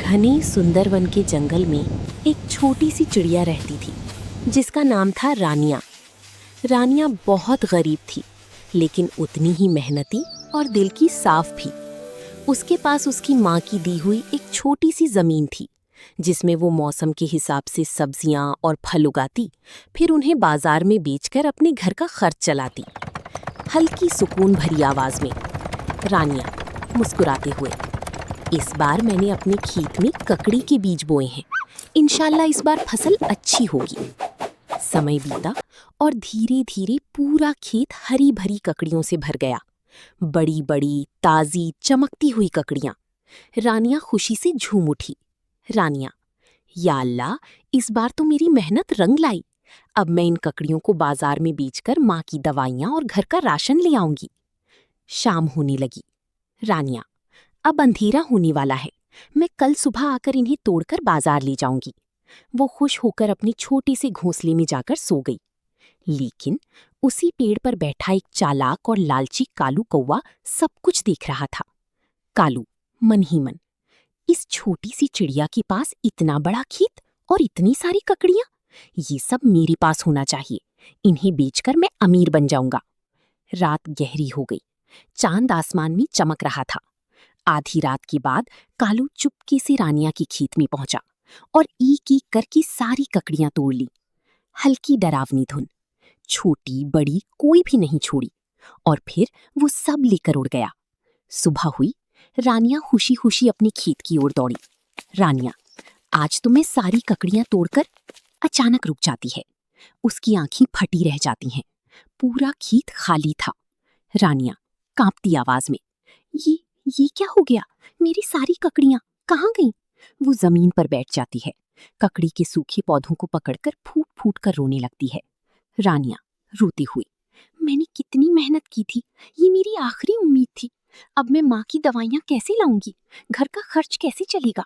घने सुंदरवन के जंगल में एक छोटी सी चिड़िया रहती थी जिसका नाम था रानिया। रानिया बहुत गरीब थी लेकिन उतनी ही मेहनती और दिल की साफ भी। उसके पास उसकी माँ की दी हुई एक छोटी सी जमीन थी जिसमें वो मौसम के हिसाब से सब्जियां और फल उगाती, फिर उन्हें बाजार में बेचकर अपने घर का खर्च चलाती। हल्की सुकून भरी आवाज में रानिया मुस्कुराते हुए, इस बार मैंने अपने खेत में ककड़ी के बीज बोए हैं, इंशाल्लाह इस बार फसल अच्छी होगी। समय बीता और धीरे धीरे पूरा खेत हरी भरी ककड़ियों से भर गया। बड़ी बड़ी ताजी चमकती हुई ककड़ियां। रानिया खुशी से झूम उठी। रानिया, या अल्लाह, इस बार तो मेरी मेहनत रंग लाई। अब मैं इन ककड़ियों को बाजार में बेचकर माँ की दवाइयां और घर का राशन ले आऊंगी। शाम होने लगी। रानिया, अब अंधेरा होने वाला है, मैं कल सुबह आकर इन्हें तोड़कर बाजार ले जाऊंगी। वो खुश होकर अपने छोटे से घोंसले में जाकर सो गई। लेकिन उसी पेड़ पर बैठा एक चालाक और लालची कालू कौवा सब कुछ देख रहा था। कालू मन ही मन, इस छोटी सी चिड़िया के पास इतना बड़ा खेत और इतनी सारी ककड़ियां, ये सब मेरे पास होना चाहिए। इन्हें बेचकर मैं अमीर बन जाऊंगा। रात गहरी हो गई। चांद आसमान में चमक रहा था। आधी रात के बाद कालू चुपके से रानिया के खेत में पहुंचा और एक एक करके सारी ककड़ियां तोड़ ली। हल्की डरावनी धुन, छोटी बड़ी कोई भी नहीं छोड़ी, और फिर वो सब लेकर उड़ गया। सुबह हुई। रानिया खुशी खुशी अपने खेत की ओर दौड़ी। रानिया, आज तो मैं सारी ककड़ियां तोड़कर अचानक रुक जाती है। उसकी आंखें फटी रह जाती हैं। पूरा खेत खाली था। रानिया कांपती आवाज में, ये क्या हो गया? मेरी सारी ककड़ियां कहाँ गईं? वो जमीन पर बैठ जाती है। ककड़ी के सूखे पौधों को पकड़कर फूट फूट कर रोने लगती है। रानिया रोती हुई, मैंने कितनी मेहनत की थी, ये मेरी आखिरी उम्मीद थी। अब मैं माँ की दवाइयाँ कैसे लाऊंगी? घर का खर्च कैसे चलेगा?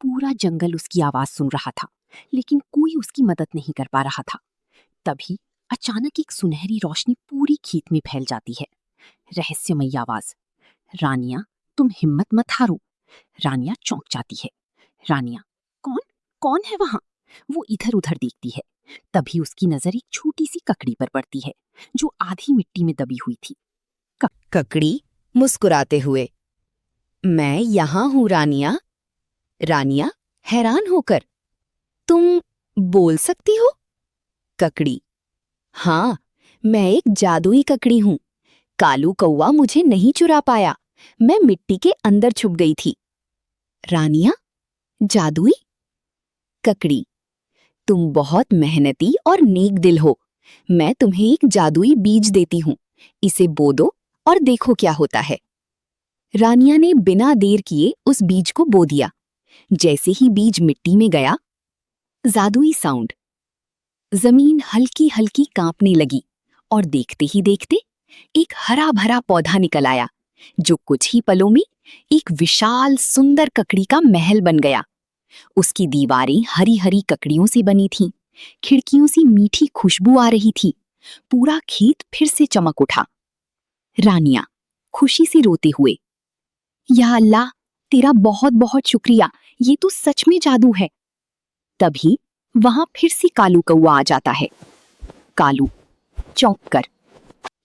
पूरा जंगल उसकी आवाज सुन रहा था लेकिन कोई उसकी मदद नहीं कर पा रहा था। तभी अचानक एक सुनहरी रोशनी पूरी खेत में फैल जाती है। रहस्यमयी आवाज, रानिया तुम हिम्मत मत हारो। रानिया चौंक जाती है। रानिया, कौन कौन है वहां? वो इधर उधर देखती है। तभी उसकी नजर एक छोटी सी ककड़ी पर पड़ती है जो आधी मिट्टी में दबी हुई थी। ककड़ी मुस्कुराते हुए, मैं यहां हूं रानिया। रानिया हैरान होकर, तुम बोल सकती हो? ककड़ी, हाँ, मैं एक जादुई ककड़ी हूं। कालू कौवा मुझे नहीं चुरा पाया, मैं मिट्टी के अंदर छुप गई थी। रानिया, जादुई? ककड़ी, तुम बहुत मेहनती और नेक दिल हो। मैं तुम्हें एक जादुई बीज देती हूं, इसे बो दो और देखो क्या होता है। रानिया ने बिना देर किए उस बीज को बो दिया। जैसे ही बीज मिट्टी में गया, जादुई साउंड, जमीन हल्की हल्की कांपने लगी और देखते ही देखते एक हरा भरा पौधा निकल आया जो कुछ ही पलों में एक विशाल सुंदर ककड़ी का महल बन गया। उसकी दीवारें हरी हरी ककड़ियों से बनी थीं, खिड़कियों से मीठी खुशबू आ रही थी। पूरा खेत फिर से चमक उठा। रानिया खुशी से रोते हुए, या अल्लाह, तेरा बहुत बहुत शुक्रिया, ये तो सच में जादू है। तभी वहां फिर से कालू कौवा आ जाता है। कालू चौंक कर,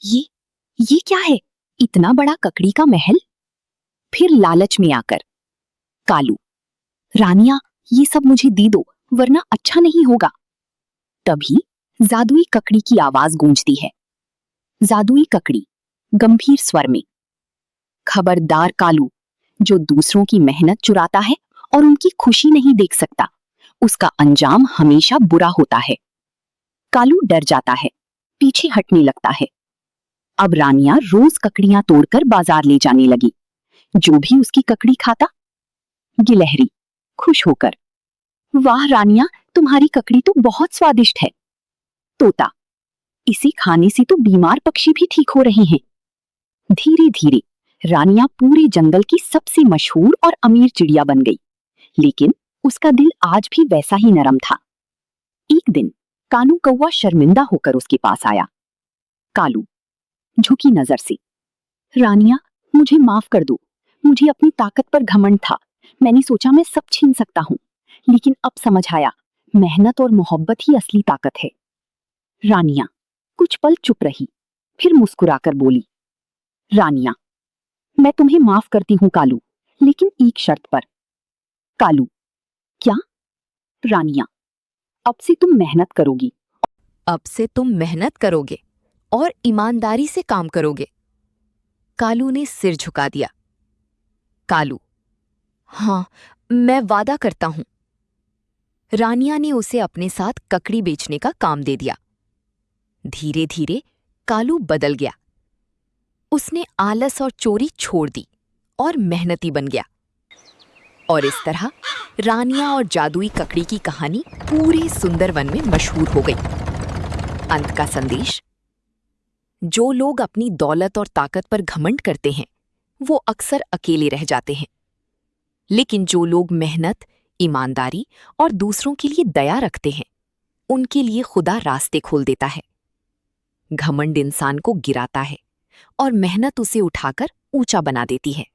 ये क्या है? इतना बड़ा ककड़ी का महल? फिर लालच में आकर, कालू, रानिया ये सब मुझे दे दो वरना अच्छा नहीं होगा। तभी जादुई ककड़ी की आवाज गूंजती है। जादुई ककड़ी गंभीर स्वर में, खबरदार कालू, जो दूसरों की मेहनत चुराता है और उनकी खुशी नहीं देख सकता, उसका अंजाम हमेशा बुरा होता है। कालू डर जाता है, पीछे हटने लगता है। अब रानिया रोज ककड़ियां तोड़कर बाजार ले जाने लगी। जो भी उसकी ककड़ी खाता, गिलहरी खुश होकर, वाह रानिया, तुम्हारी ककड़ी तो बहुत स्वादिष्ट है। तोता, इसे खाने से तो बीमार पक्षी भी ठीक हो रहे हैं। धीरे धीरे रानिया पूरे जंगल की सबसे मशहूर और अमीर चिड़िया बन गई, लेकिन उसका दिल आज भी वैसा ही नरम था। एक दिन कालू कौवा शर्मिंदा होकर उसके पास आया। कालू झुकी नजर से, रानिया मुझे माफ कर दो, मुझे अपनी ताकत पर घमंड था, मैंने सोचा मैं सब छीन सकता हूँ, लेकिन अब समझ आया मेहनत और मोहब्बत ही असली ताकत है। रानिया कुछ पल चुप रही, फिर मुस्कुराकर बोली, रानिया, मैं तुम्हें माफ करती हूँ कालू, लेकिन एक शर्त पर। कालू, क्या? रानिया, अब से तुम मेहनत करोगी। अब से तुम मेहनत करोगे और ईमानदारी से काम करोगे। कालू ने सिर झुका दिया। कालू, हाँ, मैं वादा करता हूं। रानिया ने उसे अपने साथ ककड़ी बेचने का काम दे दिया। धीरे धीरे कालू बदल गया। उसने आलस और चोरी छोड़ दी और मेहनती बन गया। और इस तरह रानिया और जादुई ककड़ी की कहानी पूरे सुंदरवन में मशहूर हो गई। अंत का संदेश: जो लोग अपनी दौलत और ताकत पर घमंड करते हैं, वो अक्सर अकेले रह जाते हैं। लेकिन जो लोग मेहनत, ईमानदारी और दूसरों के लिए दया रखते हैं, उनके लिए खुदा रास्ते खोल देता है। घमंड इंसान को गिराता है और मेहनत उसे उठाकर ऊंचा बना देती है।